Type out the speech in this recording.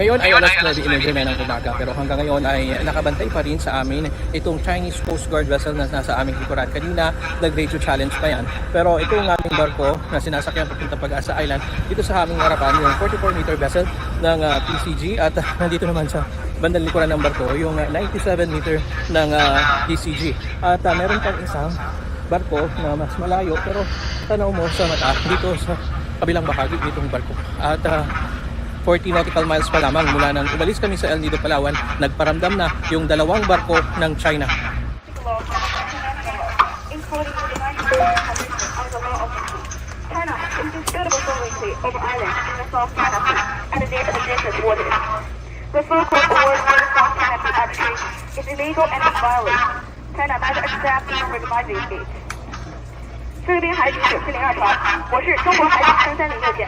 Ngayon ay alas 9:11 ng umaga pero hanggang ngayon ay nakabantay pa rin sa amin itong Chinese Coast Guard vessel na nasa aming likuran. Kanina nag-radio challenge pa yan. Pero itong aming barko na sinasakyan papunta Pag-asa Island, dito sa aming harapan yung 44-meter vessel ng PCG at nandito naman sa bandang likuran ng barko yung 97-meter ng PCG. At meron pang isang barko na mas malayo pero tanaw mo sa mata dito sa kabilang bahagi nitong barko. At 40 nautical miles pa lamang mula nang umalis kami sa El Nido, Palawan, nagparamdam na yung dalawang barko ng China. China is disputable sovereignty over islands in the South China Sea and the near adjacent waters. The so-called award for the South China Sea arbitration is illegal and violent. China neither accepts nor recognizes it. 菲律宾海警署402船，我是中国海警330右舰。